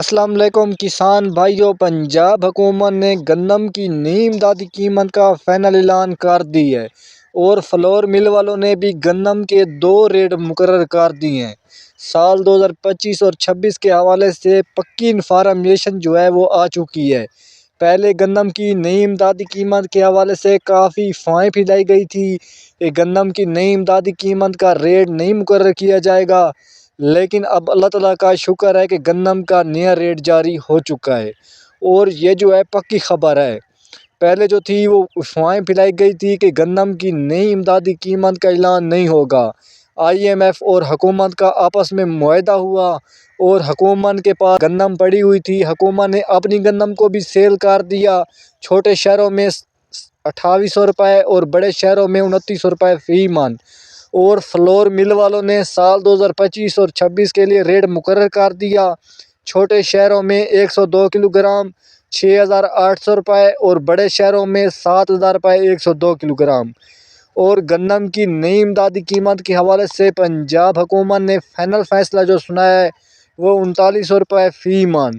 السلام علیکم کسان بھائیوں، پنجاب حکومت نے گندم کی نئی امدادی قیمت کا فائنل اعلان کر دی ہے اور فلور مل والوں نے بھی گندم کے 2 ریٹ مقرر کر دیے ہیں۔ سال 2025 اور 26 کے حوالے سے پکی انفارمیشن جو ہے وہ آ چکی ہے۔ پہلے گندم کی نئی امدادی قیمت کے حوالے سے کافی افواہیں پھیلائی گئی تھی کہ گندم کی نئی امدادی قیمت کا ریٹ نہیں مقرر کیا جائے گا، لیکن اب اللہ تعالیٰ کا شکر ہے کہ گندم کا نیا ریٹ جاری ہو چکا ہے اور یہ جو ہے پکی خبر ہے۔ پہلے جو تھی وہ افواہیں پھیلائی گئی تھی کہ گندم کی نئی امدادی قیمت کا اعلان نہیں ہوگا۔ IMF اور حکومت کا آپس میں معاہدہ ہوا اور حکومت کے پاس گندم پڑی ہوئی تھی، حکومت نے اپنی گندم کو بھی سیل کر دیا۔ چھوٹے شہروں میں 2800 روپے اور بڑے شہروں میں 2900 روپے فی من، اور فلور مل والوں نے سال 2025 اور 26 کے لیے ریٹ مقرر کر دیا۔ چھوٹے شہروں میں 102 کلو گرام 6800 روپے اور بڑے شہروں میں 7000 روپے 102 کلو گرام۔ اور گندم کی نئی امدادی قیمت کے حوالے سے پنجاب حکومت نے فائنل فیصلہ جو سنایا ہے وہ 3900 روپے فی من۔